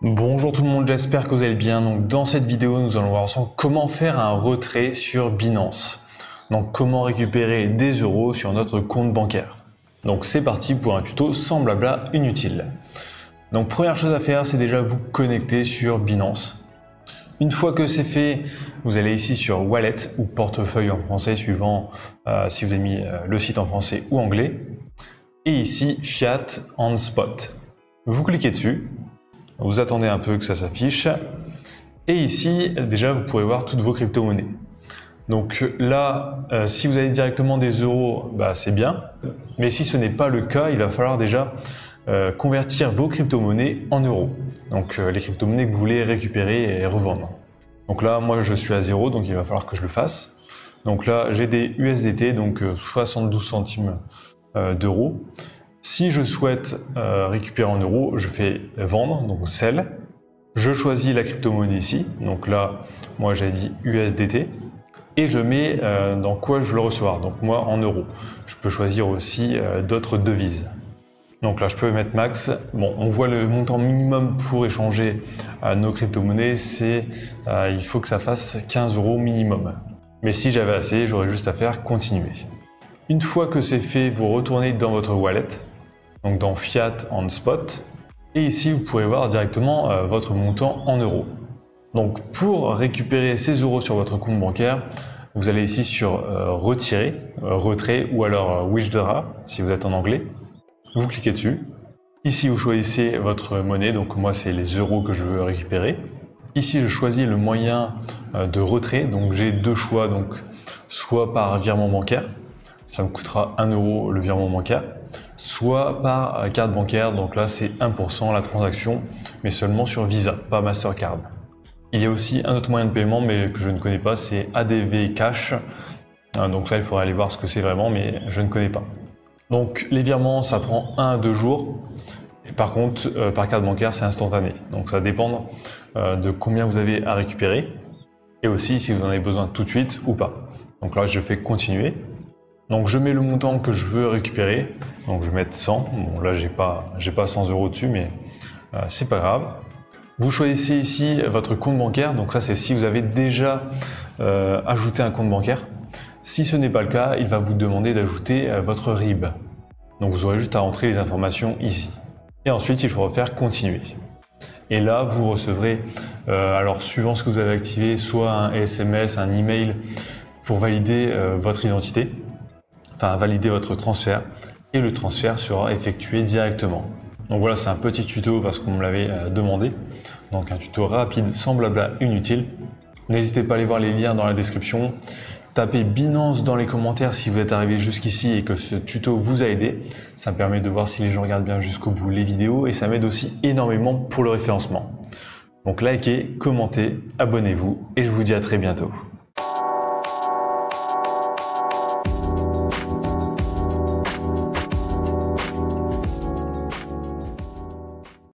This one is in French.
Bonjour tout le monde, j'espère que vous allez bien. Donc dans cette vidéo, nous allons voir ensemble comment faire un retrait sur Binance. Donc comment récupérer des euros sur notre compte bancaire. Donc c'est parti pour un tuto sans blabla inutile. Donc première chose à faire, c'est déjà vous connecter sur Binance. Une fois que c'est fait, vous allez ici sur Wallet ou portefeuille en français suivant si vous avez mis le site en français ou anglais. Et ici Fiat and Spot. Vous cliquez dessus. Vous attendez un peu que ça s'affiche. Et ici, déjà, vous pourrez voir toutes vos crypto-monnaies. Donc là, si vous avez directement des euros, c'est bien. Mais si ce n'est pas le cas, il va falloir déjà convertir vos crypto-monnaies en euros. Donc les crypto-monnaies que vous voulez récupérer et revendre. Donc là, moi, je suis à 0, donc il va falloir que je le fasse. Donc là, j'ai des USDT, donc 72 centimes d'euros. Si je souhaite récupérer en euros, je fais vendre, donc sell. Je choisis la crypto-monnaie ici. Donc là, moi j'ai dit USDT. Et je mets dans quoi je veux le recevoir. Donc moi en euros. Je peux choisir aussi d'autres devises. Donc là, je peux mettre max. Bon, on voit le montant minimum pour échanger nos crypto-monnaies. Il faut que ça fasse 15 euros minimum. Mais si j'avais assez, j'aurais juste à faire continuer. Une fois que c'est fait, vous retournez dans votre wallet. Donc dans Fiat and Spot, et ici vous pourrez voir directement votre montant en euros. Donc pour récupérer ces euros sur votre compte bancaire, vous allez ici sur retirer, retrait ou alors withdraw si vous êtes en anglais. Vous cliquez dessus. Ici vous choisissez votre monnaie, donc moi c'est les euros que je veux récupérer. Ici je choisis le moyen de retrait, donc j'ai deux choix, donc soit par virement bancaire, ça me coûtera 1 euro le virement bancaire, soit par carte bancaire, donc là c'est 1% la transaction, mais seulement sur Visa, pas Mastercard. Il y a aussi un autre moyen de paiement, mais que je ne connais pas, c'est ADV Cash. Donc ça, il faudrait aller voir ce que c'est vraiment, mais je ne connais pas. Donc les virements, ça prend 1 à 2 jours. Et par contre, par carte bancaire, c'est instantané. Donc ça dépend de combien vous avez à récupérer, et aussi si vous en avez besoin tout de suite ou pas. Donc là, je fais continuer. Donc je mets le montant que je veux récupérer, donc je vais mettre 100, bon là j'ai pas 100 euros dessus, mais c'est pas grave. Vous choisissez ici votre compte bancaire, donc ça c'est si vous avez déjà ajouté un compte bancaire. Si ce n'est pas le cas, il va vous demander d'ajouter votre RIB. Donc vous aurez juste à rentrer les informations ici. Et ensuite il faut faire continuer. Et là vous recevrez, alors suivant ce que vous avez activé, soit un SMS, un email pour valider votre identité. Enfin valider votre transfert, et le transfert sera effectué directement. Donc voilà, c'est un petit tuto parce qu'on me l'avait demandé. Donc un tuto rapide, sans blabla inutile. N'hésitez pas à aller voir les liens dans la description. Tapez Binance dans les commentaires si vous êtes arrivé jusqu'ici et que ce tuto vous a aidé. Ça me permet de voir si les gens regardent bien jusqu'au bout les vidéos et ça m'aide aussi énormément pour le référencement. Donc likez, commentez, abonnez-vous et je vous dis à très bientôt.